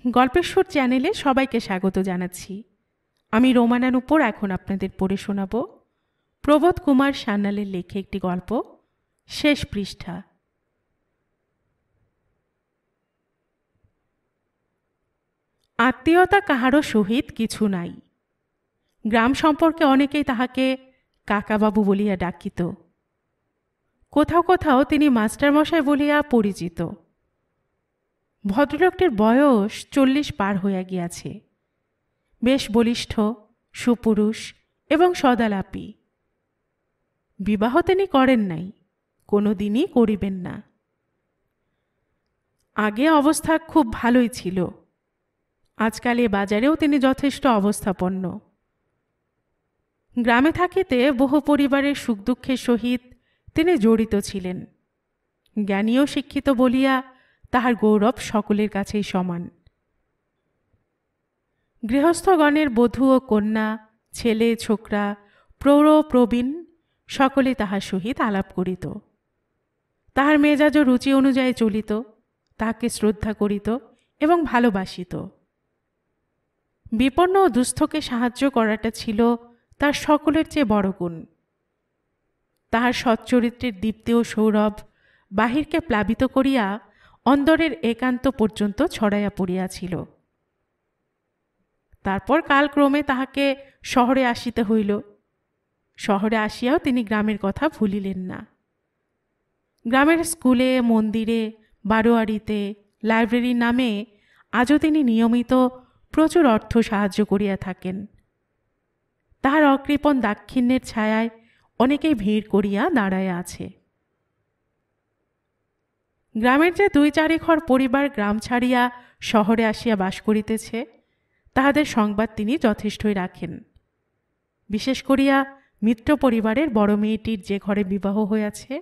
গল্পের সুর চ্যানেলে সবাইকে স্বাগত জানাচ্ছি। আমি রোমানা নূপুর এখন আপনাদের পড়ে শোনাব প্রবোধ কুমার সান্যালের লেখা একটি গল্প, শেষ পৃষ্ঠা। আত্মীয়তা কাহারও সহিত কিছু নাই। গ্রাম সম্পর্কে অনেকেই তাহাকে কাকাবাবু বলিয়া ডাকিত। কোথাও কোথাও তিনি মাস্টারমশাই বলিয়া পরিচিত। ভদ্রলোকটির বয়স 40 পার হইয়া গিয়াছে। বেশ বলিষ্ঠ, সুপুরুষ এবং সদালাপী। বিবাহ তিনি করেন নাই, কোনো দিনই করিবেন না। আগে অবস্থা খুব ভালোই ছিল। আজকাল এ বাজারেও তিনি যথেষ্ট অবস্থাপন্ন। গ্রামে থাকিতে বহু পরিবারের সুখ দুঃখের সহিত তিনি জড়িত ছিলেন। জ্ঞানী ও শিক্ষিত বলিয়া তাহার গৌরব সকলের কাছেই সমান। গৃহস্থগণের বধূ ও কন্যা, ছেলে ছোকরা, প্রৌঢ় প্রবীণ সকলে তাহার সহিত আলাপ করিত। তাহার মেজাজ রুচি অনুযায়ী চলিত, তাহাকে শ্রদ্ধা করিত এবং ভালোবাসিত। বিপন্ন ও দুস্থকে সাহায্য করাটা ছিল তার সকলের চেয়ে বড় গুণ। তাহার সচ্চরিত্রের দীপ্তি ও সৌরভ বাহিরকে প্লাবিত করিয়া অন্দরের একান্ত পর্যন্ত ছড়াইয়া পড়িয়াছিল। তারপর কালক্রমে তাহাকে শহরে আসিতে হইল। শহরে আসিয়াও তিনি গ্রামের কথা ভুলিলেন না। গ্রামের স্কুলে, মন্দিরে, বারোয়ারিতে, লাইব্রেরির নামে আজও তিনি নিয়মিত প্রচুর অর্থ সাহায্য করিয়া থাকেন। তাহার অকৃপণ দাক্ষিণ্যের ছায়ায় অনেকেই ভিড় করিয়া দাঁড়াইয়া আছে। গ্রামের যে 2-4 ঘর পরিবার গ্রাম ছাড়িয়া শহরে আসিয়া বাস করিতেছে, তাহাদের সংবাদ তিনি যথেষ্টই রাখেন। বিশেষ করিয়া মিত্র পরিবারের বড় মেয়েটির যে ঘরে বিবাহ হইয়াছে,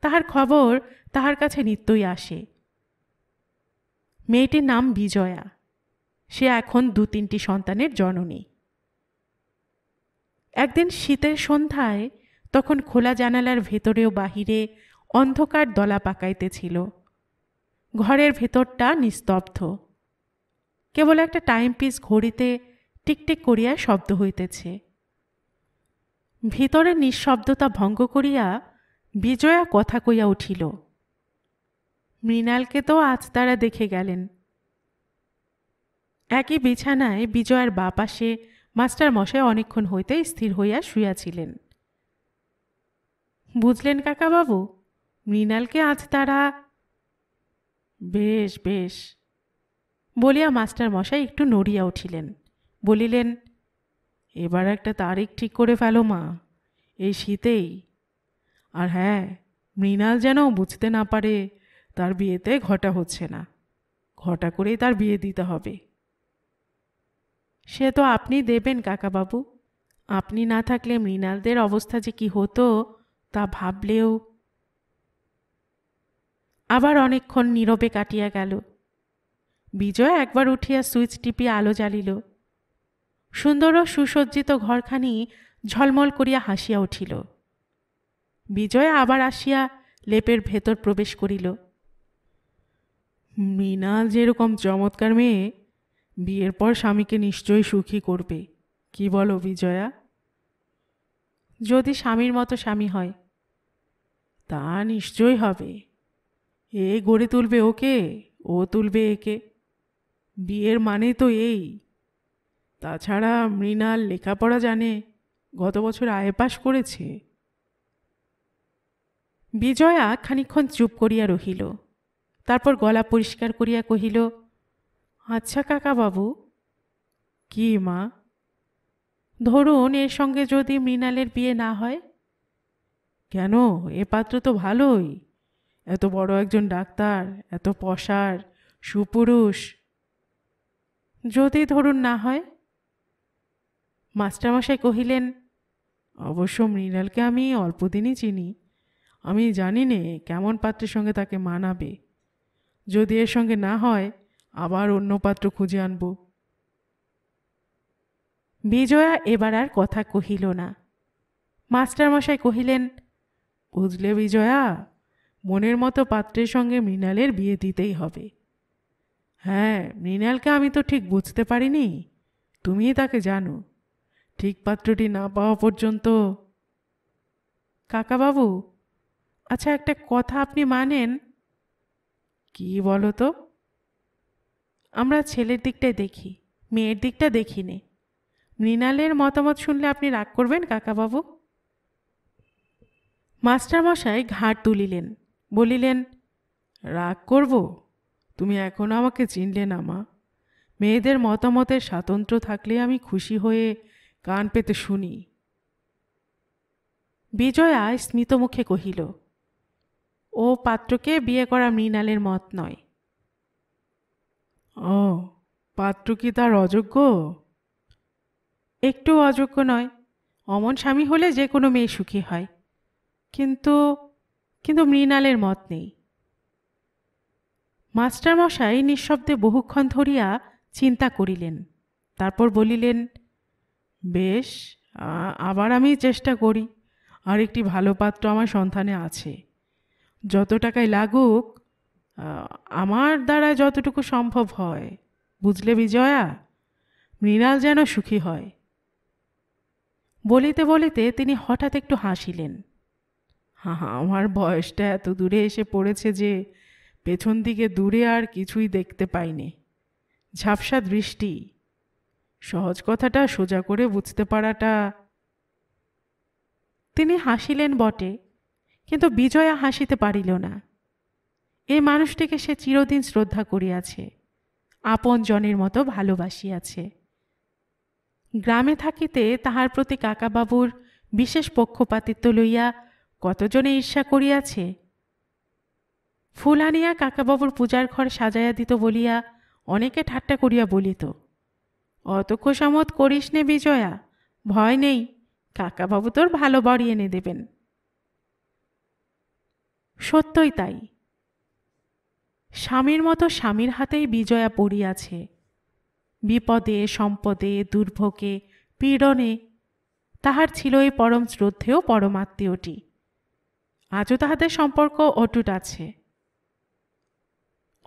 তাহার খবর তাহার কাছে নিত্যই আসে। মেয়েটির নাম বিজয়া। সে এখন 2-3টি সন্তানের জননী। একদিন শীতের সন্ধ্যায় তখন খোলা জানালার ভেতরে ও বাহিরে অন্ধকার দলা পাকাইতেছিল। ঘরের ভেতরটা নিস্তব্ধ। কেবল একটা টাইমপিস ঘড়িতে টিকটিক করিয়া শব্দ হইতেছে। ভিতরের নিঃশব্দতা ভঙ্গ করিয়া বিজয়া কথা কইয়া উঠিল। মৃণালকে তো আজ তারা দেখে গেলেন। একই বিছানায় বিজয়ার বাঁ পাশে মাস্টার মশাই অনেকক্ষণ হইতে স্থির হইয়া শুইয়াছিলেন। বুঝলেন কাকাবাবু, মৃণালকে আজ তারা। বেশ বেশ বলিয়া মাস্টার মশাই একটু নড়িয়া উঠিলেন। বলিলেন, এবার একটা তারিখ ঠিক করে ফেলো মা, এই শীতেই। আর হ্যাঁ, মৃণাল যেন বুঝতে না পারে তার বিয়েতে ঘটা হচ্ছে না। ঘটা করেই তার বিয়ে দিতে হবে। সে তো আপনি দেবেন কাকাবাবু। আপনি না থাকলে মৃণালদের অবস্থা যে কি হতো তা ভাবলেও। আবার অনেকক্ষণ নীরবে কাটিয়া গেল। বিজয় একবার উঠিয়া সুইচ টিপিয়া আলো জ্বালিল। সুন্দর ও সুসজ্জিত ঘরখানি ঝলমল করিয়া হাসিয়া উঠিল। বিজয় আবার আসিয়া লেপের ভেতর প্রবেশ করিল। মৃণাল যেরকম চমৎকার মেয়ে, বিয়ের পর স্বামীকে নিশ্চয়ই সুখী করবে। কি বলো বিজয়া? যদি স্বামীর মতো স্বামী হয়। তা নিশ্চয়ই হবে। এ গড়ে তুলবে ওকে, ও তুলবে একে। বিয়ের মানে তো এই। তাছাড়া মৃণাল লেখাপড়া জানে, গত বছর আইএ পাস করেছে। বিজয়া খানিকক্ষণ চুপ করিয়া রহিল। তারপর গলা পরিষ্কার করিয়া কহিল, আচ্ছা কাকাবাবু। কি মা? ধরুন এর সঙ্গে যদি মৃণালের বিয়ে না হয়? কেন, এ পাত্র তো ভালোই। এত বড় একজন ডাক্তার, এত পসার, সুপুরুষ। যদি ধরুন না হয়? মাস্টারমশাই কহিলেন, অবশ্য মৃণালকে আমি অল্পদিনই চিনি। আমি জানি নে কেমন পাত্রের সঙ্গে তাকে মানাবে। যদি এর সঙ্গে না হয়, আবার অন্য পাত্র খুঁজে আনব। বিজয়া এবার আর কথা কহিল না। মাস্টারমশাই কহিলেন, বুঝলে বিজয়া, মনের মতো পাত্রের সঙ্গে মৃণালের বিয়ে দিতেই হবে। হ্যাঁ, মৃণালকে আমি তো ঠিক বুঝতে পারিনি, তুমিই তাকে জানো। ঠিক পাত্রটি না পাওয়া পর্যন্ত। কাকাবাবু, আচ্ছা একটা কথা আপনি মানেন? কি বলো তো? আমরা ছেলের দিকটাই দেখি, মেয়ের দিকটা দেখি নে। মৃণালের মতামত শুনলে আপনি রাগ করবেন কাকাবাবু? মাস্টারমশাই ঘাড় তুলিলেন, বলিলেন, রাগ করব? তুমি এখনো আমাকে চিনলে না মা। মেয়েদের মতামতের স্বাতন্ত্র্য থাকলে আমি খুশি হয়ে কান পেতে শুনি। বিজয়া স্মিত মুখে কহিল, ও পাত্রকে বিয়ে করা মৃণালের মত নয়। ও, পাত্র কি তার অযোগ্য? একটু অযোগ্য নয়। অমন স্বামী হলে যে কোনো মেয়ে সুখী হয়। কিন্তু কিন্তু মৃণালের মত নেই। মাস্টারমশাই নিঃশব্দে বহুক্ষণ ধরিয়া চিন্তা করিলেন। তারপর বলিলেন, বেশ, আবার আমি চেষ্টা করি। আর একটি ভালো পাত্র আমার সন্ধানে আছে। যত টাকায় লাগুক, আমার দ্বারা যতটুকু সম্ভব হয়। বুঝলে বিজয়া, মৃণাল যেন সুখী হয়। বলিতে বলিতে তিনি হঠাৎ একটু হাসিলেন। আমার বয়সটা এত দূরে এসে পড়েছে যে পেছন দিকে দূরে আর কিছুই দেখতে পাইনি। ঝাপসা দৃষ্টি। সহজ কথাটা সোজা করে বুঝতে পারাটা। তিনি হাসিলেন বটে, কিন্তু বিজয়া হাসিতে পারিল না। এই মানুষটিকে সে চিরদিন শ্রদ্ধা করিয়াছে, আপন জনের মতো ভালোবাসিয়াছে। গ্রামে থাকিতে তাহার প্রতি কাকাবাবুর বিশেষ পক্ষপাতিত্ব লইয়া কতজনে ঈর্ষা করিয়াছে। ফুল আনিয়া কাকাবাবুর পূজার ঘর সাজাইয়া দিত বলিয়া অনেকে ঠাট্টা করিয়া বলিত, অত খোসামত করিস নে বিজয়া, ভয় নেই, কাকাবাবু তোর ভালো বাড়ি এনে দেবেন। সত্যই তাই। স্বামীর মতো স্বামীর হাতেই বিজয়া পড়িয়াছে। বিপদে সম্পদে দুর্ভোগে পীড়নে তাহার ছিল এই পরম শ্রদ্ধেয় পরমাত্মীয়টি। আজও তাহাদের সম্পর্ক অটুট আছে।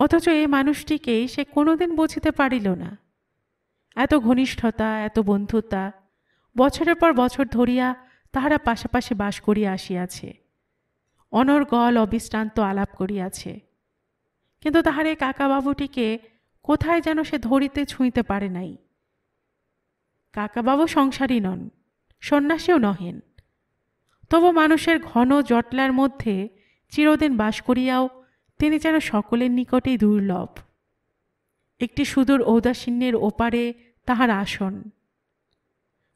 অথচ এই মানুষটিকেই সে কোনোদিন বুঝিতে পারিল না। এত ঘনিষ্ঠতা, এত বন্ধুতা, বছরের পর বছর ধরিয়া তাহারা পাশাপাশি বাস করিয়া আসিয়াছে, অনর্গল অবিশ্রান্ত আলাপ করিয়াছে। কিন্তু তাহার এই কাকাবাবুটিকে কোথায় যেন সে ধরিতে ছুঁইতে পারে নাই। কাকাবাবু সংসারী নন, সন্ন্যাসীও নহেন। তবু মানুষের ঘন জটলার মধ্যে চিরদিন বাস করিয়াও তিনি যেন সকলের নিকটেই দুর্লভ। একটি সুদূর ঔদাসীন্যের ওপারে তাহার আসন।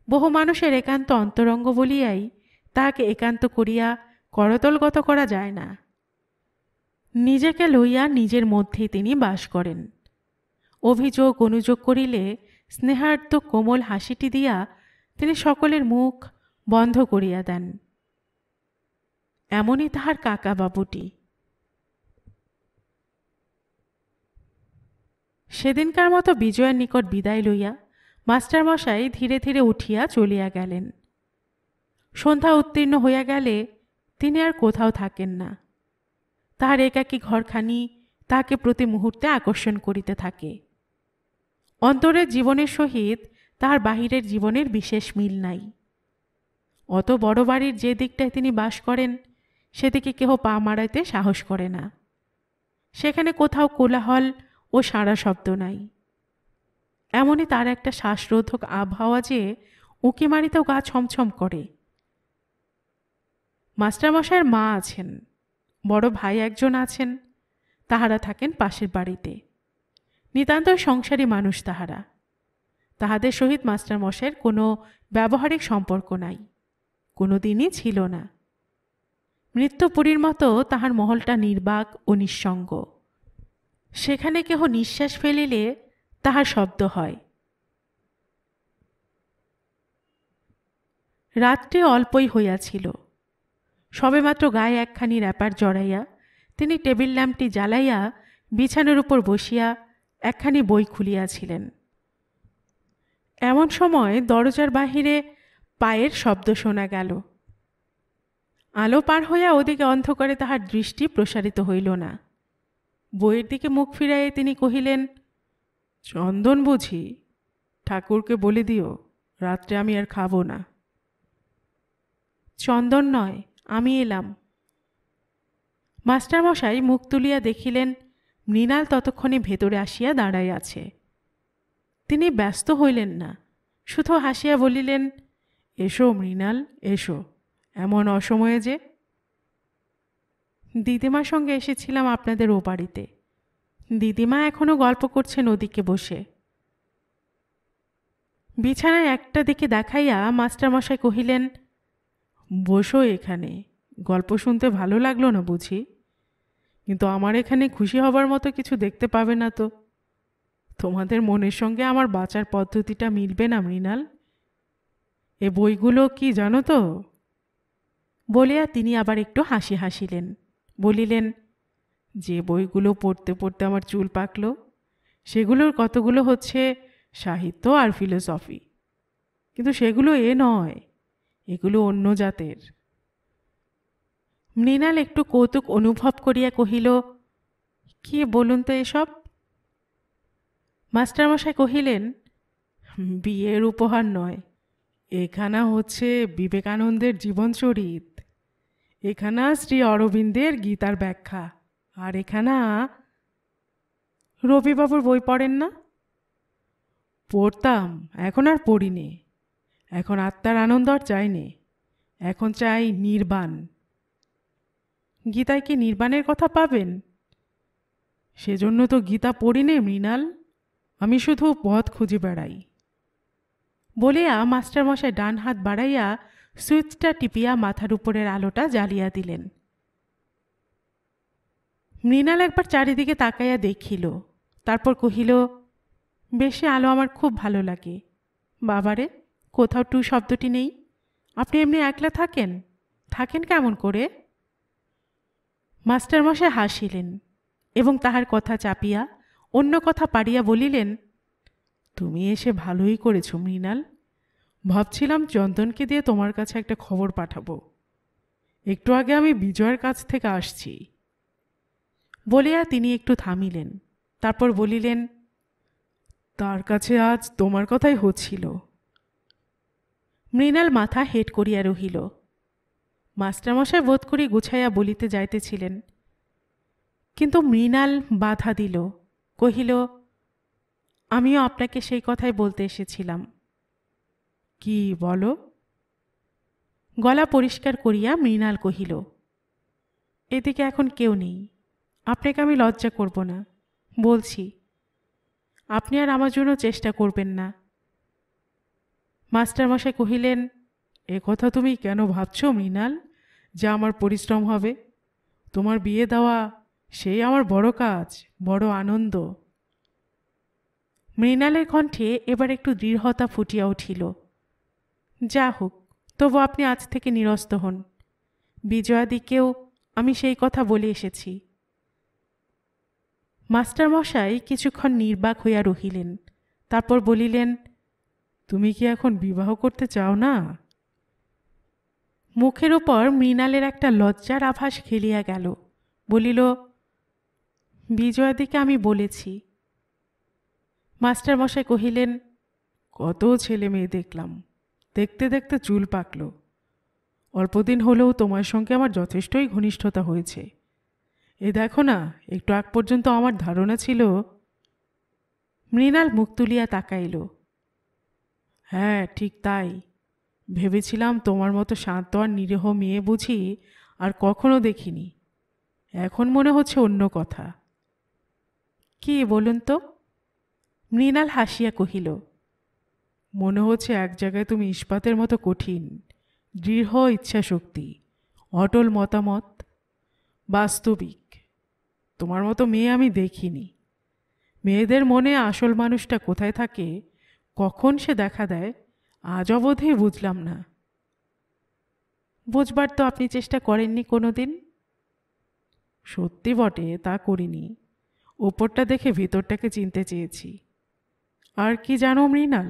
বহু মানুষের একান্ত অন্তরঙ্গ বলিয়াই তাহাকে একান্ত করিয়া করতলগত করা যায় না। নিজেকে লইয়া নিজের মধ্যেই তিনি বাস করেন। অভিযোগ অনুযোগ করিলে স্নেহার্ত কোমল হাসিটি দিয়া তিনি সকলের মুখ বন্ধ করিয়া দেন। এমনই তাহার কাকাবাবুটি। সেদিনকার মতো বিজয়ের নিকট বিদায় লইয়া মাস্টারমশাই ধীরে ধীরে উঠিয়া চলিয়া গেলেন। সন্ধ্যা উত্তীর্ণ হইয়া গেলে তিনি আর কোথাও থাকেন না। তাহার একাকী ঘরখানি তাহাকে প্রতি মুহূর্তে আকর্ষণ করিতে থাকে। অন্তরের জীবনের সহিত তাহার বাহিরের জীবনের বিশেষ মিল নাই। অত বড় বাড়ির যে দিকটায় তিনি বাস করেন সেদিকে কেহ পা মারাইতে সাহস করে না। সেখানে কোথাও কোলাহল ও সাড়া শব্দ নাই। এমনই তার একটা শ্বাসরোধক আবহাওয়া যে উঁকি মারিতেও গা ছমছম করে। মাস্টারমশাইয়ের মা আছেন, বড় ভাই একজন আছেন, তাহারা থাকেন পাশের বাড়িতে। নিতান্ত সংসারী মানুষ তাহারা। তাহাদের সহিত মাস্টারমশাইয়ের কোনো ব্যবহারিক সম্পর্ক নাই, কোনো দিনই ছিল না। মৃত্যুপুরীর মতো তাহার মহলটা নির্বাক ও নিঃসঙ্গ। সেখানে কেহ নিঃশ্বাস ফেলিলে তাহার শব্দ হয়। রাত্রে অল্পই হইয়াছিল। সবেমাত্র গায়ে একখানি র্যাপার জড়াইয়া তিনি টেবিল ল্যাম্পটি জ্বালাইয়া বিছানার উপর বসিয়া একখানি বই খুলিয়াছিলেন। এমন সময় দরজার বাহিরে পায়ের শব্দ শোনা গেল। আলো পার হইয়া ওদিকে অন্ধকারে তাহার দৃষ্টি প্রসারিত হইল না। বইয়ের দিকে মুখ ফিরাইয়া তিনি কহিলেন, চন্দন বুঝি? ঠাকুরকে বলে দিও রাত্রে আমি আর খাবো না। চন্দন নয়, আমি এলাম। মাস্টারমশাই মুখ তুলিয়া দেখিলেন মৃণাল ততক্ষণে ভেতরে আসিয়া দাঁড়াই আছে। তিনি ব্যস্ত হইলেন না, শুধু হাসিয়া বলিলেন, এসো মৃণাল, এসো। এমন অসময়ে যে? দিদিমার সঙ্গে এসেছিলাম আপনাদের ও বাড়িতে। দিদিমা এখনো গল্প করছেন ওদিকে বসে। বিছানায় একটা দিকে দেখাইয়া মাস্টারমশাই কহিলেন, বসো এখানে। গল্প শুনতে ভালো লাগলো না বুঝি? কিন্তু আমার এখানে খুশি হবার মতো কিছু দেখতে পাবে না তো। তোমাদের মনের সঙ্গে আমার বাঁচার পদ্ধতিটা মিলবে না মৃণাল। এ বইগুলো কি জানো তো? বলিয়া তিনি আবার একটু হাসিলেন। বলিলেন, যে বইগুলো পড়তে পড়তে আমার চুল পাকল, সেগুলোর কতগুলো হচ্ছে সাহিত্য আর ফিলোসফি। কিন্তু সেগুলো এ নয়, এগুলো অন্য জাতের। মৃণাল একটু কৌতুক অনুভব করিয়া কহিল, কি বলুন তো এসব? মাস্টারমশাই কহিলেন, বিয়ের উপহার নয়, এখানা হচ্ছে বিবেকানন্দের জীবনচরিত, এখানা শ্রী অরবিন্দের গীতার ব্যাখ্যা, আর এখানা। রবিবাবুর বই পড়েন না? পড়তাম, এখন আর পড়ি নে। এখন আত্মার আনন্দ আর চাই নে, এখন চাই নির্বাণ। গীতায় কি নির্বাণের কথা পাবেন? সেজন্য তো গীতা পড়ি নে মৃণাল, আমি শুধু পথ খুঁজে বেড়াই। বলিয়া মাস্টারমশাই ডান হাত বাড়াইয়া সুইচটা টিপিয়া মাথার উপরের আলোটা জ্বালিয়া দিলেন। মৃণাল একবার চারিদিকে তাকাইয়া দেখিল, তারপর কহিল, বেশি আলো আমার খুব ভালো লাগে। বাবারে, কোথাও টু শব্দটি নেই। আপনি এমনি একলা থাকেন? থাকেন কেমন করে? মাস্টারমশাই হাসিলেন এবং তাহার কথা চাপিয়া অন্য কথা পাড়িয়া বলিলেন, তুমি এসে ভালোই করেছ মৃণাল। ভাবছিলাম চন্দনকে দিয়ে তোমার কাছে একটা খবর পাঠাবো। একটু আগে আমি বিজয়ের কাছ থেকে আসছি। বলিয়া তিনি একটু থামিলেন, তারপর বলিলেন, তার কাছে আজ তোমার কথাই হচ্ছিল। মৃণাল মাথা হেঁট করিয়া রহিল। মাস্টারমশাই বোধ করি গুছাইয়া বলিতে যাইতেছিলেন, কিন্তু মৃণাল বাধা দিল, কহিল, আমিও আপনাকে সেই কথাই বলতে এসেছিলাম। কি বলো? গলা পরিষ্কার করিয়া মৃণাল কহিল, এদিকে এখন কেউ নেই, আপনাকে আমি লজ্জা করব না, বলছি। আপনি আর আমার জন্য চেষ্টা করবেন না। মাস্টারমশাই কহিলেন, এ কথা তুমি কেন ভাবছ মৃণাল, যা আমার পরিশ্রম হবে? তোমার বিয়ে দেওয়া, সেই আমার বড় কাজ, বড় আনন্দ। মৃণালের কণ্ঠে এবার একটু দৃঢ়তা ফুটিয়া উঠিল। যা হোক, তবু আপনি আজ থেকে নিরস্ত হন। বিজয়াদিকেও আমি সেই কথা বলে এসেছি। মাস্টারমশাই কিছুক্ষণ নির্বাক হইয়া রহিলেন, তারপর বলিলেন, তুমি কি এখন বিবাহ করতে চাও না? মুখের উপর মৃণালের একটা লজ্জার আভাস খেলিয়া গেল। বলিল, বিজয়াদিকে আমি বলেছি। মাস্টারমশাই কহিলেন, কত ছেলে মেয়ে দেখলাম, দেখতে দেখতে চুল পাকল। অল্পদিন হলেও তোমার সঙ্গে আমার যথেষ্টই ঘনিষ্ঠতা হয়েছে। এ দেখো না, একটু আগ পর্যন্ত আমার ধারণা ছিল। মৃণাল মুখ তুলিয়া তাকাইল। হ্যাঁ, ঠিক তাই। ভেবেছিলাম তোমার মতো শান্ত আর নিরীহ মেয়ে বুঝি আর কখনো দেখিনি। এখন মনে হচ্ছে অন্য কথা। কি বলুন তো? মৃণাল হাসিয়া কহিল, মনে হচ্ছে এক জায়গায় তুমি ইস্পাতের মতো কঠিন, দৃঢ় ইচ্ছাশক্তি, অটল মতামত, বাস্তবিক। তোমার মতো মেয়ে আমি দেখিনি। মেয়েদের মনে আসল মানুষটা কোথায় থাকে, কখন সে দেখা দেয়, আজ অবধি বুঝলাম না। বুঝবার তো আপনি চেষ্টা করেননি কোনো দিন। সত্যি বটে, তা করিনি। ওপরটা দেখে ভিতরটাকে চিনতে চেয়েছি। আর কি জানো মৃণাল,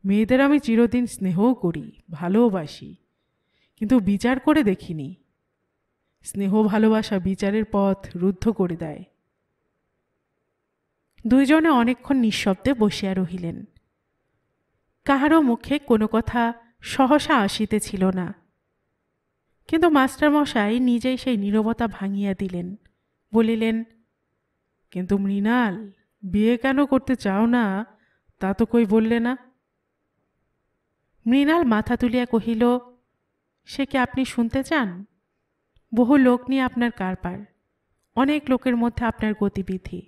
মেয়েদের আমি চিরদিন স্নেহও করি, ভালোবাসি, কিন্তু বিচার করে দেখিনি। স্নেহ ভালোবাসা বিচারের পথ রুদ্ধ করে দেয়। দুইজনে অনেকক্ষণ নিঃশব্দে বসিয়া রহিলেন। কাহারও মুখে কোনো কথা সহসা আসিতেছিল না, কিন্তু মাস্টারমশাই নিজেই সেই নীরবতা ভাঙিয়া দিলেন। বলিলেন, কিন্তু মৃণাল, বিয়ে কেন করতে চাও না তা তো কই বললে না? মৃণাল মাথা তুলিয়া কহিল, সে কি আপনি শুনতে চান? বহু লোক নিয়ে আপনার কারবার, অনেক লোকের মধ্যে আপনার গতিবিধি,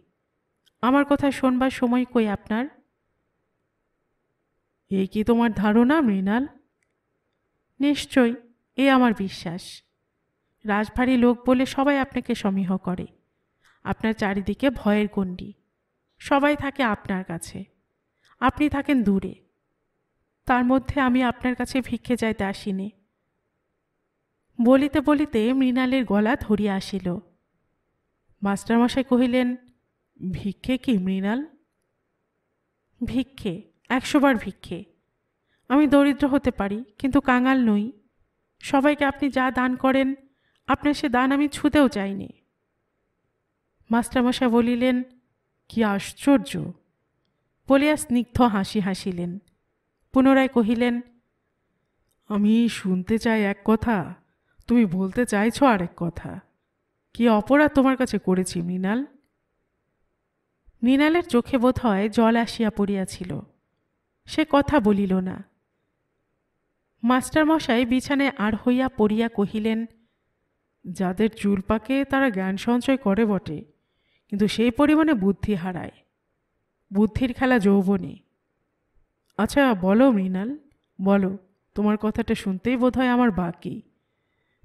আমার কথা শোনবার সময় কই আপনার? এই কি তোমার ধারণা মৃণাল? নিশ্চয়ই, এ আমার বিশ্বাস। রাজভারী লোক বলে সবাই আপনাকে সমীহ করে। আপনার চারিদিকে ভয়ের গণ্ডি, সবাই থাকে আপনার কাছে, আপনি থাকেন দূরে। তার মধ্যে আমি আপনার কাছে ভিক্ষে চাইতে আসিনি। বলিতে বলিতে মৃণালের গলা ধরিয়া আসিল। মাস্টারমশাই কহিলেন, ভিক্ষে কি মৃণাল? ভিক্ষে, 100 বার ভিক্ষে। আমি দরিদ্র হতে পারি, কিন্তু কাঙাল নই। সবাইকে আপনি যা দান করেন, আপনার সে দান আমি ছুঁতেও চাইনি। মাস্টারমশাই বলিলেন, কি আশ্চর্য! বলিয়া স্নিগ্ধ হাসি হাসিলেন। পুনরায় কহিলেন, আমি শুনতে চাই এক কথা, তুমি বলতে চাইছ আরেক কথা। কি অপরাধ তোমার কাছে করেছি মৃণাল? মৃণালের চোখে বোধ হয় জল আসিয়া পড়িয়াছিল, সে কথা বলিল না। মাস্টারমশাই বিছানায় আর হইয়া পড়িয়া কহিলেন, যাদের চুল পাকে তারা জ্ঞান সঞ্চয় করে বটে, কিন্তু সেই পরিমাণে বুদ্ধি হারায়। বুদ্ধির খেলা যৌবনে। আচ্ছা বলো মৃণাল, বলো, তোমার কথাটা শুনতেই বোধ হয় আমার বাকি।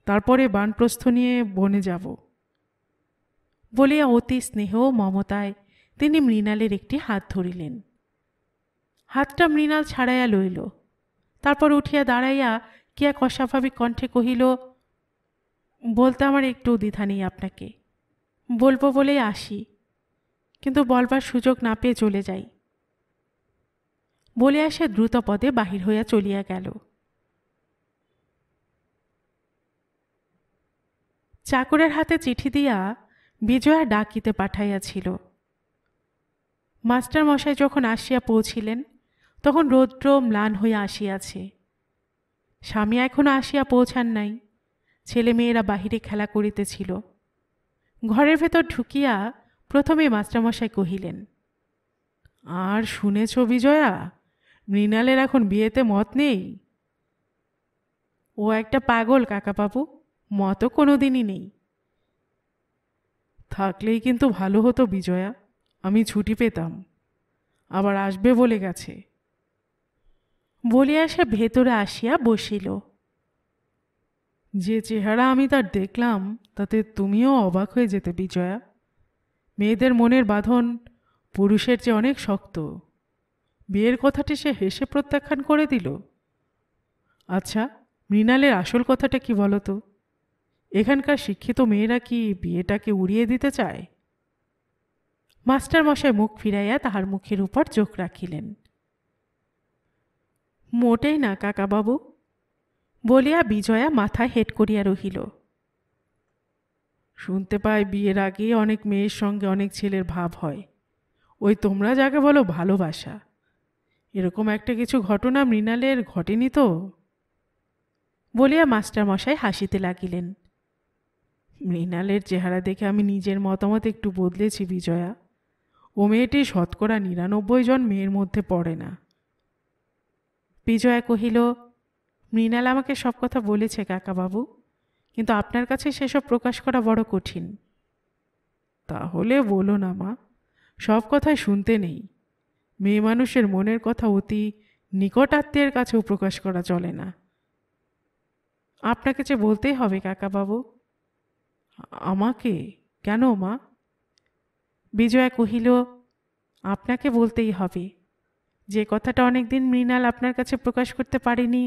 তারপরে বানপ্রস্থ নিয়ে বনে যাব। বলিয়া অতি স্নেহ ও মমতায় তিনি মৃণালের একটি হাত ধরিলেন। হাতটা মৃণাল ছাড়াইয়া লইল। তারপর উঠিয়া দাঁড়াইয়া কি এক অস্বাভাবিক কণ্ঠে কহিল, বলতে আমার একটু দ্বিধা নেই আপনাকে। বলবো বলেই আসি, কিন্তু বলবার সুযোগ না পেয়ে চলে যাই। বলিয়া সে দ্রুত পদে বাহির হইয়া চলিয়া গেল। চাকরের হাতে চিঠি দিয়া বিজয়া ডাকিতে পাঠাইয়াছিল। মাস্টার মশাই যখন আসিয়া পৌঁছিলেন, তখন রৌদ্র ম্লান হইয়া আসিয়াছে। স্বামী এখনো আসিয়া পৌঁছান নাই। ছেলে মেয়েরা বাহিরে খেলা করিতেছিল। ঘরের ভেতর ঢুকিয়া প্রথমে মাস্টারমশাই কহিলেন, আর শুনেছ বিজয়া, মৃণালের এখন বিয়েতে মত নেই। ও একটা পাগল কাকাবাবু, মতও কোনোদিনই নেই। থাকলেই কিন্তু ভালো হতো বিজয়া, আমি ছুটি পেতাম। আবার আসবে বলে গেছে। বলিয়া সে ভেতরে আসিয়া বসিল। যে চেহারা আমি তার দেখলাম, তাতে তুমিও অবাক হয়ে যেতে বিজয়া। মেয়েদের মনের বাঁধন পুরুষের চেয়ে অনেক শক্ত। বিয়ের কথাটি সে হেসে প্রত্যাখ্যান করে দিল। আচ্ছা, মৃণালের আসল কথাটা কি বলো তো? এখানকার শিক্ষিত মেয়েরা কি বিয়েটাকে উড়িয়ে দিতে চায়? মাস্টার মশাই মুখ ফিরাইয়া তাহার মুখের উপর চোখ রাখিলেন। মোটেই না কাকাবাবু, বলিয়া বিজয়া মাথায় হেট করিয়া রহিল। শুনতে পাই বিয়ের আগে অনেক মেয়ের সঙ্গে অনেক ছেলের ভাব হয়, ওই তোমরা যাকে বলো ভালোবাসা। এরকম একটা কিছু ঘটনা মৃণালের ঘটেনি তো? বলিয়া মাস্টার মশাই হাসিতে লাগিলেন। মৃণালের চেহারা দেখে আমি নিজের মতামত একটু বদলেছি বিজয়া। ও মেয়েটি 99% মেয়ের মধ্যে পড়ে না। বিজয়া কহিল, মৃণাল আমাকে সব কথা বলেছে কাকাবাবু, কিন্তু আপনার কাছে সেসব প্রকাশ করা বড় কঠিন। তাহলে বলো না মা, সব কথাই শুনতে নেই। মেয়ে মানুষের মনের কথা অতি নিকট আত্মীয়ের কাছেও প্রকাশ করা চলে না। আপনাকে যে বলতেই হবে কাকাবাবু। আমাকে কেন মা? বিজয়া কহিল, আপনাকে বলতেই হবে। যে কথাটা অনেকদিন মৃণাল আপনার কাছে প্রকাশ করতে পারেনি,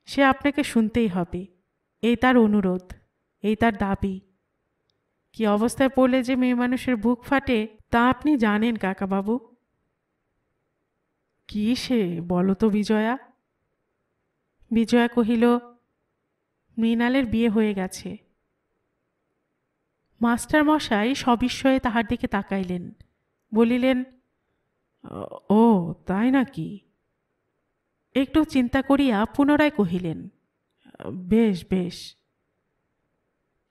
সে আপনাকে শুনতেই হবে। এই তার অনুরোধ, এই তার দাবি। কি অবস্থায় পড়লে যে মেয়ে মানুষের বুক ফাটে তা আপনি জানেন কাকাবাবু। কি সে বলো তো বিজয়া? বিজয়া কহিল, মৃণালের বিয়ে হয়ে গেছে। মাস্টার মশাই সবিস্ময়ে তাহার দিকে তাকাইলেন। বলিলেন, ও, তাই নাকি? একটু চিন্তা করিয়া পুনরায় কহিলেন, বেশ বেশ।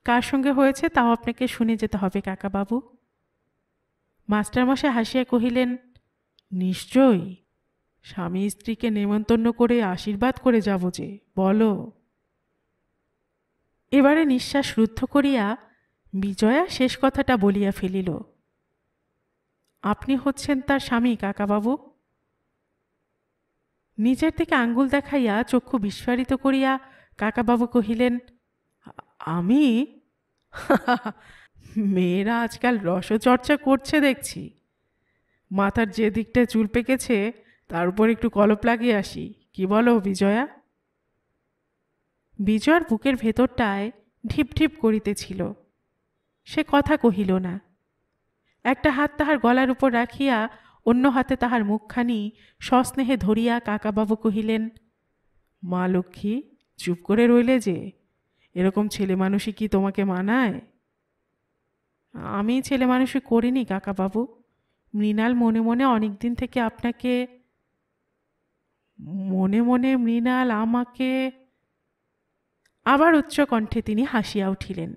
কার সঙ্গে হয়েছে তাও আপনাকে শুনে যেতে হবে কাকাবাবু। মাস্টারমশাই হাসিয়া কহিলেন, নিশ্চয়ই। স্বামী স্ত্রীকে নেমন্তন্ন করে আশীর্বাদ করে যাব যে, বলো। এবারে নিঃশ্বাস রুদ্ধ করিয়া বিজয়া শেষ কথাটা বলিয়া ফেলিল, আপনি হচ্ছেন তার স্বামী কাকাবাবু। নিজের দিকে আঙ্গুল দেখাইয়া চক্ষু বিস্ফারিত করিয়া কাকাবাবু কহিলেন, আমি? মেয়েরা আজকাল রসচর্চা করছে দেখছি। মাথার যে দিকটায় চুল পেকেছে তার উপর একটু কলপ লাগিয়ে আসি, কি বলো বিজয়া? বিজয়ার বুকের ভেতরটায় ঢিপ ঢিপ করিতেছিল। সে কথা কহিল না। একটা হাত তাহার গলার উপর রাখিয়া অন্য হাতে তাহার মুখখানি সস্নেহে ধরিয়া কাকাবাবু কহিলেন, মা লক্ষ্মী, চুপ করে রইলে যে, এরকম ছেলে মানুষই কি তোমাকে মানায়? আমি ছেলে মানুষই করিনি কাকাবাবু। মৃণাল মনে মনে অনেক দিন থেকে আপনাকে, মনে মনে মৃণাল আমাকে। আবার উচ্চ কণ্ঠে তিনি হাসিয়া উঠিলেন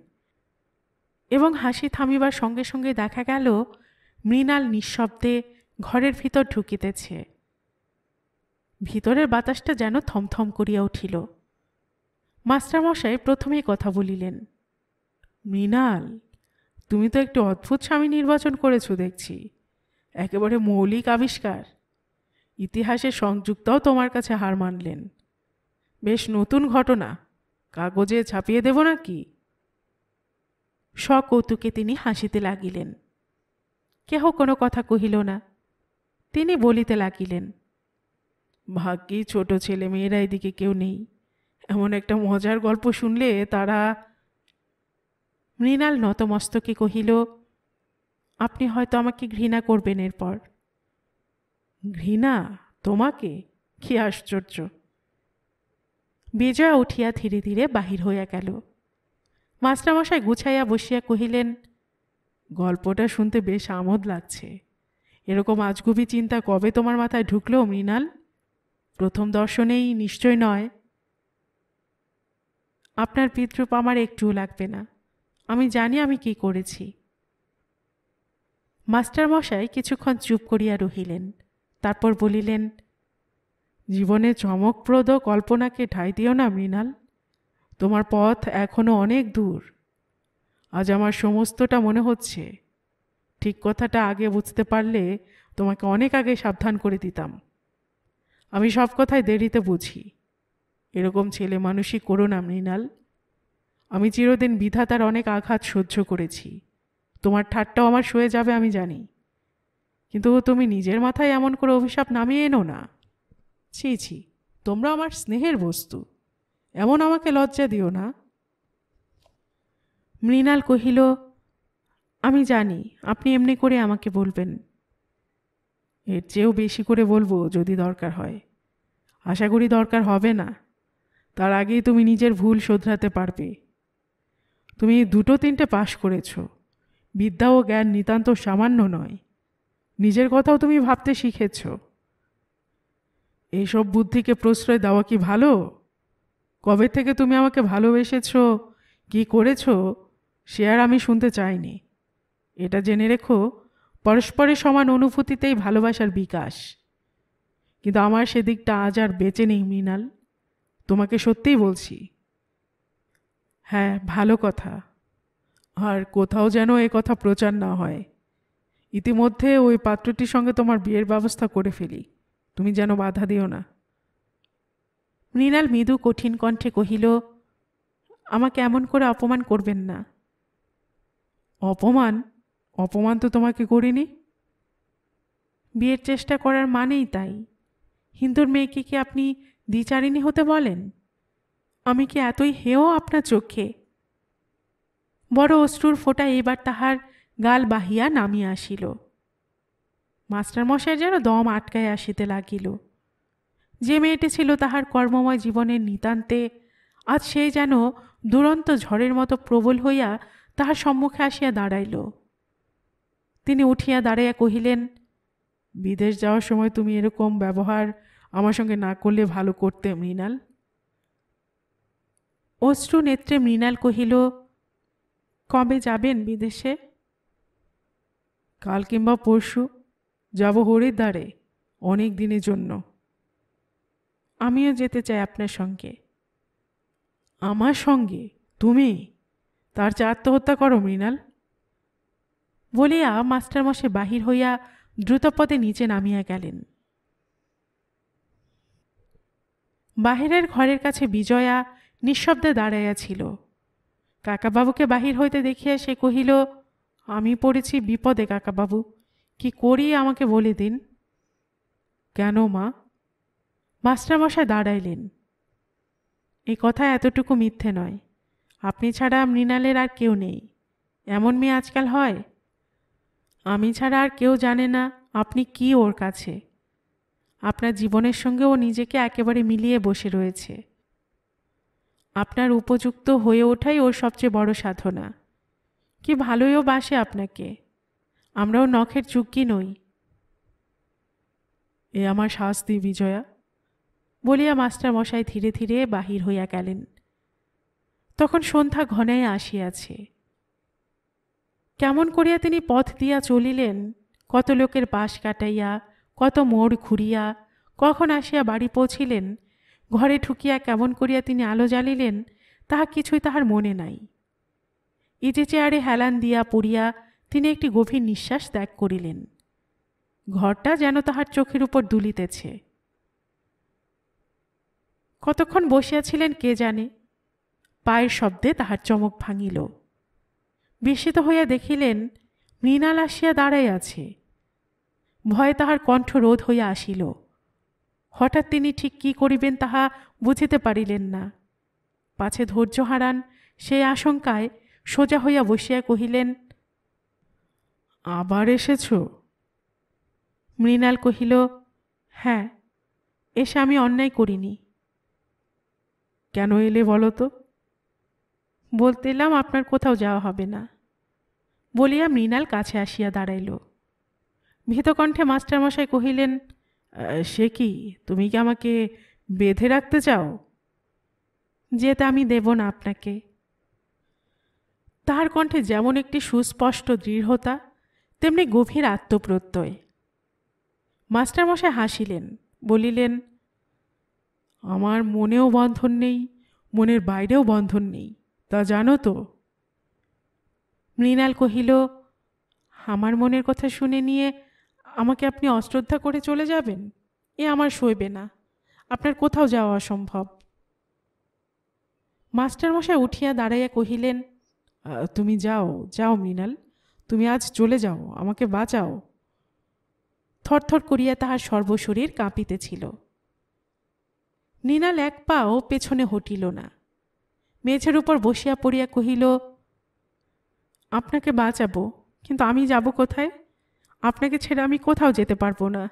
এবং হাসি থামিবার সঙ্গে সঙ্গে দেখা গেল মৃণাল নিঃশব্দে ঘরের ভিতর ঢুকিতেছে। ভিতরের বাতাসটা যেন থমথম করিয়া উঠিল। মাস্টারমশাই প্রথমেই কথা বলিলেন, মৃণাল, তুমি তো একটু অদ্ভুত স্বামী নির্বাচন করেছো দেখছি। একেবারে মৌলিক আবিষ্কার। ইতিহাসের সংযুক্তাও তোমার কাছে হার মানলেন। বেশ নতুন ঘটনা, কাগজে ছাপিয়ে দেব নাকি? সকৌতুকে তিনি হাসিতে লাগিলেন। কেহ কোনো কথা কহিল না। তিনি বলিতে লাগিলেন, ভাগ্যি ছোট ছেলে মেয়েরা এদিকে কেউ নেই। এমন একটা মজার গল্প শুনলে তারা। মৃণাল নতমস্তকে কহিল, আপনি হয়তো আমাকে ঘৃণা করবেন এরপর। ঘৃণা? তোমাকে? কি আশ্চর্য! বিজয়া উঠিয়া ধীরে ধীরে বাহির হইয়া গেল। মাস্টারমশাই গুছাইয়া বসিয়া কহিলেন, গল্পটা শুনতে বেশ আমোদ লাগছে। এরকম আজগুবি চিন্তা কবে তোমার মাথায় ঢুকলো মৃণাল? প্রথম দর্শনেই নিশ্চয় নয়। আপনার পিতৃপ আমার একটুও লাগবে না। আমি জানি আমি কি করেছি। মাস্টারমশাই কিছুক্ষণ চুপ করিয়া রহিলেন। তারপর বলিলেন, জীবনে চমকপ্রদ কল্পনাকে ঠাঁই দিও না মৃণাল। তোমার পথ এখনো অনেক দূর। আজ আমার সমস্তটা মনে হচ্ছে। ঠিক কথাটা আগে বুঝতে পারলে তোমাকে অনেক আগে সাবধান করে দিতাম। আমি সব কথাই দেরিতে বুঝি। এরকম ছেলে মানুষই করো না মৃণাল। আমি চিরদিন বিধাতার অনেক আঘাত সহ্য করেছি। তোমার ঠাট্টাও আমার সয়ে যাবে আমি জানি, কিন্তু তুমি নিজের মাথায় এমন করে অভিশাপ নামিয়ে এনো না। ছি ছি, তোমরা আমার স্নেহের বস্তু, এমন আমাকে লজ্জা দিও না। মৃণাল কহিল, আমি জানি আপনি এমনি করে আমাকে বলবেন। এর চেয়েও বেশি করে বলবো যদি দরকার হয়। আশা করি দরকার হবে না। তার আগেই তুমি নিজের ভুল শোধরাতে পারবে। তুমি 2-3টে পাশ করেছ। বিদ্যা ও জ্ঞান নিতান্ত সামান্য নয়। নিজের কথাও তুমি ভাবতে শিখেছ। এইসব বুদ্ধিকে প্রশ্রয় দেওয়া কি ভালো? কবে থেকে তুমি আমাকে ভালোবেসেছ, কি করেছ, সে আর আমি শুনতে চাইনি। এটা জেনে রেখো, পরস্পরের সমান অনুভূতিতেই ভালোবাসার বিকাশ। কিন্তু আমার সেদিকটা আজ আর বেঁচে নেই মৃণাল। তোমাকে সত্যিই বলছি। হ্যাঁ, ভালো কথা। আর কোথাও যেন এ কথা প্রচার না হয়। ইতিমধ্যে ওই পাত্রটির সঙ্গে তোমার বিয়ের ব্যবস্থা করে ফেলি। তুমি যেন বাধা দিও না। মৃণাল মৃদু কঠিন কণ্ঠে কহিল, আমাকে এমন করে অপমান করবেন না। অপমান? অপমান তো তোমাকে করিনি। বিয়ের চেষ্টা করার মানেই তাই। হিন্দুর মেয়েকে কি আপনি দ্বিচারিণী হতে বলেন? আমি কি এতই হেয় আপনার চোখে? বড় অশ্রুর ফোঁটা এবার তাহার গাল বাহিয়া নামিয়া আসিল। মাস্টারমশাই যেন দম আটকায় আসিতে লাগিল। যে মেয়েটি ছিল তাহার কর্মময় জীবনের নিতান্তে, আজ সেই যেন দুরন্ত ঝড়ের মতো প্রবল হইয়া তাহার সম্মুখে আসিয়া দাঁড়াইল। তিনি উঠিয়া দাঁড়াইয়া কহিলেন, বিদেশ যাওয়ার সময় তুমি এরকম ব্যবহার আমার সঙ্গে না করলে ভালো করতে মৃণাল। অশ্রু নেত্রে মৃণাল কহিল, কবে যাবেন বিদেশে? কাল কিংবা পরশু যাব হরিদ্বারে, অনেক দিনের জন্য। আমিও যেতে চাই আপনার সঙ্গে। আমার সঙ্গে? তুমি? তার চেয়ে আত্মহত্যা করো মৃণাল। বলিয়া মাস্টারমশাই বাহির হইয়া দ্রুতপদে নিচে নামিয়া গেলেন। বাহিরের ঘরের কাছে বিজয়া নিঃশব্দে দাঁড়াইয়া ছিল। কাকাবাবুকে বাহির হইতে দেখিয়া সে কহিল, আমি পড়েছি বিপদে কাকাবাবু, কি করি আমাকে বলে দিন। কেন মা? মাস্টারমশাই দাঁড়াইলেন। এই কথা এতটুকু মিথ্যে নয়। আপনি ছাড়া মৃণালের আর কেউ নেই। এমন মেয়ে আজকাল হয়? আমি ছাড়া আর কেউ জানে না আপনি কি ওর কাছে। আপনার জীবনের সঙ্গে ও নিজেকে একেবারে মিলিয়ে বসে রয়েছে। আপনার উপযুক্ত হয়ে ওঠাই ওর সবচেয়ে বড় সাধনা। কি ভালোই ও বাসে আপনাকে। আমরাও নখের চুক্কি নই। এ আমার শাস্তি বিজয়া, বলিয়া মাস্টারমশাই ধীরে ধীরে বাহির হইয়া গেলেন। তখন সন্ধ্যা ঘনাইয়া আসিয়াছে। কেমন করিয়া তিনি পথ দিয়া চলিলেন, কত লোকের পাশ কাটাইয়া, কত মোড় ঘুরিয়া, কখন আসিয়া বাড়ি পৌঁছিলেন, ঘরে ঢুকিয়া কেমন করিয়া তিনি আলো জ্বালিলেন, তাহা কিছুই তাহার মনে নাই। ইজি চেয়ারে হেলান দিয়া পড়িয়া তিনি একটি গভীর নিঃশ্বাস ত্যাগ করিলেন। ঘরটা যেন তাহার চোখের উপর দুলিতেছে। কতক্ষণ বসিয়াছিলেন কে জানে। পায়ের শব্দে তাহার চমক ভাঙিল। বিস্মিত হইয়া দেখিলেন মৃণাল আসিয়া দাঁড়াইয়াছে। ভয়ে তাহার কণ্ঠ রোধ হইয়া আসিল। হঠাৎ তিনি ঠিক কি করিবেন তাহা বুঝিতে পারিলেন না। পাছে ধৈর্য হারান সেই আশঙ্কায় সোজা হইয়া বসিয়া কহিলেন, আবার এসেছ? মৃণাল কহিল, হ্যাঁ, এসে আমি অন্যায় করিনি। কেন এলে বলো তো? বলতে এলাম আপনার কোথাও যাওয়া হবে না। বলিয়া মৃণাল কাছে আসিয়া দাঁড়াইল। ভীতকণ্ঠে মাস্টারমশাই কহিলেন, সে কি, তুমি কি আমাকে বেঁধে রাখতে চাও? যেতে আমি দেব না আপনাকে। তাহার কণ্ঠে যেমন একটি সুস্পষ্ট দৃঢ়তা, তেমনি গভীর আত্মপ্রত্যয়। মাস্টারমশাই হাসিলেন, বলিলেন, আমার মনেও বন্ধন নেই, মনের বাইরেও বন্ধন নেই, তা জানো তো। মৃণাল কহিল, আমার মনের কথা শুনে নিয়ে আমাকে আপনি অশ্রদ্ধা করে চলে যাবেন? এ আমার সইবে না। আপনার কোথাও যাওয়া অসম্ভব। মাস্টারমশাই উঠিয়া দাঁড়াইয়া কহিলেন, তুমি যাও, যাও মৃণাল, তুমি আজ চলে যাও, আমাকে বাঁচাও। থরথর করিয়া তাহার সর্বশরীর কাঁপিতেছিল। মৃণাল এক পাও পেছনে হটিল না। মেঝের উপর বসিয়া পড়িয়া কহিল, আপনাকে বাঁচাবো, কিন্তু আমি যাব কোথায়? আপনাকে ছেড়ে আমি কোথাও যেতে পারবো না।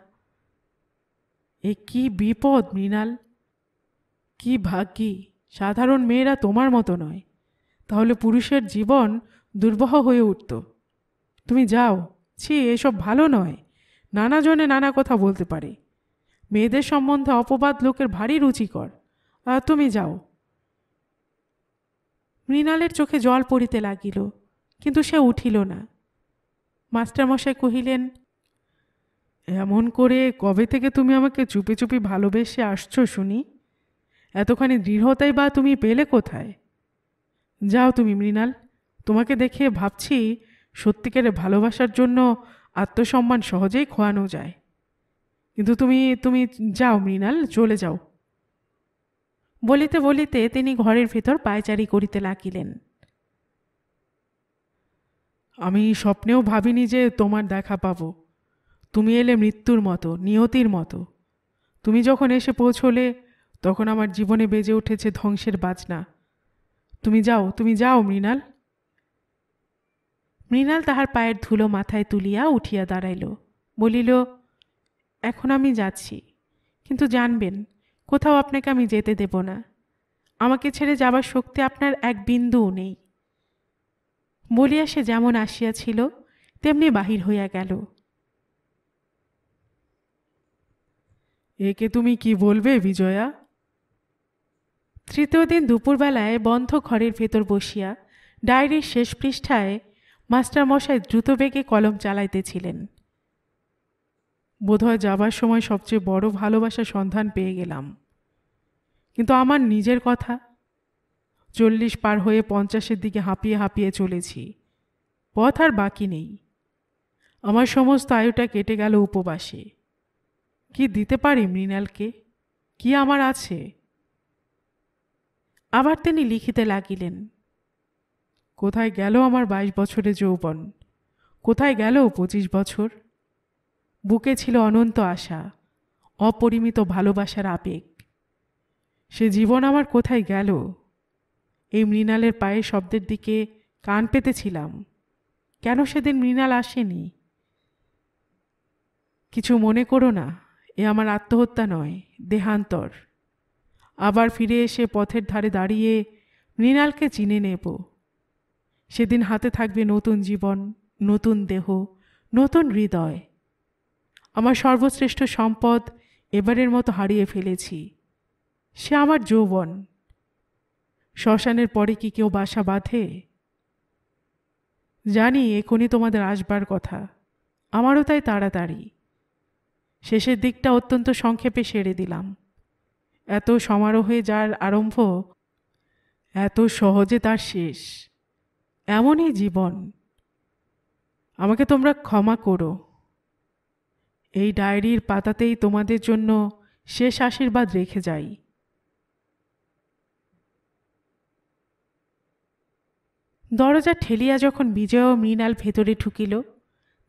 এ কি বিপদ মৃণাল! কি ভাগ্যি সাধারণ মেয়েরা তোমার মতো নয়, তাহলে পুরুষের জীবন দুর্বহ হয়ে উঠত। তুমি যাও। ছি, এসব ভালো নয়। নানা জনে নানা কথা বলতে পারে। মেয়েদের সম্বন্ধে অপবাদ লোকের ভারী রুচিকর। তুমি যাও। মৃণালের চোখে জল পড়িতে লাগিল, কিন্তু সে উঠিল না। মাস্টারমশাই কহিলেন, এমন করে কবে থেকে তুমি আমাকে চুপি চুপি ভালোবেসে আসছো শুনি? এতখানি দৃঢ়তাই বা তুমি পেলে কোথায়? যাও তুমি মৃণাল। তোমাকে দেখে ভাবছি সত্যিকারের ভালোবাসার জন্য আত্মসম্মান সহজেই খোয়ানো যায়। কিন্তু তুমি তুমি যাও মৃণাল, চলে যাও। বলিতে বলিতে তিনি ঘরের ভেতর পায়চারি করিতে লাগিলেন। আমি স্বপ্নেও ভাবিনি যে তোমার দেখা পাবো। তুমি এলে মৃত্যুর মতো, নিয়তির মতো। তুমি যখন এসে পৌঁছলে তখন আমার জীবনে বেজে উঠেছে ধ্বংসের বাজনা। তুমি যাও, তুমি যাও মৃণাল। মৃণাল তাহার পায়ের ধুলো মাথায় তুলিয়া উঠিয়া দাঁড়াইল, বলিল, এখন আমি যাচ্ছি, কিন্তু জানবেন কোথাও আপনাকে আমি যেতে দেব না। আমাকে ছেড়ে যাবার শক্তি আপনার এক বিন্দুও নেই। বলিয়া সে যেমন আসিয়াছিল তেমনি বাহির হইয়া গেল। একে তুমি কি বলবে বিজয়া? তৃতীয় দিন দুপুরবেলায় বন্ধ ঘরের ভেতর বসিয়া ডায়েরির শেষ পৃষ্ঠায় মাস্টারমশাই দ্রুতবেগে কলম চালাইতেছিলেন। বোধহয় যাবার সময় সবচেয়ে বড় ভালোবাসার সন্ধান পেয়ে গেলাম। কিন্তু আমার নিজের কথা, 40 পার হয়ে 50-এর দিকে হাঁপিয়ে হাঁপিয়ে চলেছি। পথ আর বাকি নেই। আমার সমস্ত আয়ুটা কেটে গেল উপবাসে। কি দিতে পারি মৃণালকে? কি আমার আছে? আবার তিনি লিখিতে লাগিলেন। কোথায় গেল আমার 22 বছরের যৌবন? কোথায় গেল 25 বছর? বুকে ছিল অনন্ত আশা, অপরিমিত ভালোবাসার আবেগ। সে জীবন আমার কোথায় গেল? এই মৃণালের পায়ের শব্দের দিকে কান পেতেছিলাম। কেন সেদিন মৃণাল আসেনি? কিছু মনে করো না, এ আমার আত্মহত্যা নয়, দেহান্তর। আবার ফিরে এসে পথের ধারে দাঁড়িয়ে মৃণালকে চিনে নেব। সেদিন হাতে থাকবে নতুন জীবন, নতুন দেহ, নতুন হৃদয়। আমার সর্বশ্রেষ্ঠ সম্পদ এবারের মতো হারিয়ে ফেলেছি। সে আমার যৌবন। শ্মশানের পরে কি কেউ বাসা বাঁধে? জানি এখনই তোমাদের আসবার কথা, আমারও তাই তাড়াতাড়ি। শেষের দিকটা অত্যন্ত সংক্ষেপে সেরে দিলাম। এত সমারোহে যার আরম্ভ, এত সহজে তার শেষ। এমনই জীবন। আমাকে তোমরা ক্ষমা করো। এই ডায়েরির পাতাতেই তোমাদের জন্য শেষ আশীর্বাদ রেখে যাই। দরজা ঠেলিয়া যখন বিজয় ও মৃণাল ভেতরে ঢুকিল,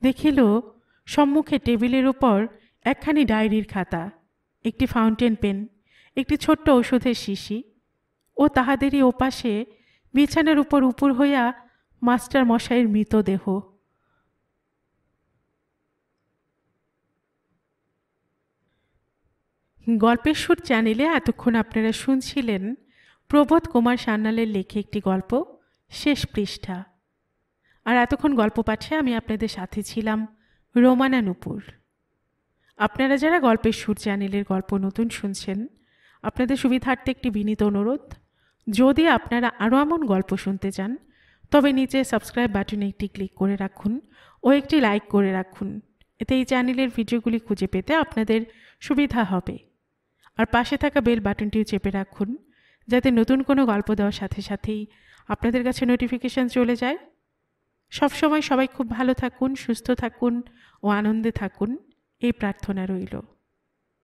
দেখিল সম্মুখে টেবিলের উপর একখানি ডায়েরির খাতা, একটি ফাউন্টেন পেন, একটি ছোট্ট ওষুধের শিশি ও তাহাদেরই ওপাশে বিছানার উপর উপুর হইয়া মাস্টার মশাইয়ের মৃতদেহ। গল্পের সুর চ্যানেলে এতক্ষণ আপনারা শুনছিলেন প্রবোধ কুমার সান্যালের লেখে একটি গল্প, শেষ পৃষ্ঠা। আর এতক্ষণ গল্প পাঠে আমি আপনাদের সাথে ছিলাম রোমানা নূপুর। আপনারা যারা গল্পের সুর চ্যানেলের গল্প নতুন শুনছেন, আপনাদের সুবিধার্থে একটি বিনীত অনুরোধ, যদি আপনারা আরও এমন গল্প শুনতে চান তবে নিচে সাবস্ক্রাইব বাটনে একটি ক্লিক করে রাখুন ও একটি লাইক করে রাখুন। এতে এই চ্যানেলের ভিডিওগুলি খুঁজে পেতে আপনাদের সুবিধা হবে। আর পাশে থাকা বেল বাটনটিও চেপে রাখুন, যাতে নতুন কোনো গল্প দেওয়ার সাথে সাথেই আপনাদের কাছে নোটিফিকেশান চলে যায়। সবসময় সবাই খুব ভালো থাকুন, সুস্থ থাকুন ও আনন্দে থাকুন, এই প্রার্থনা রইল।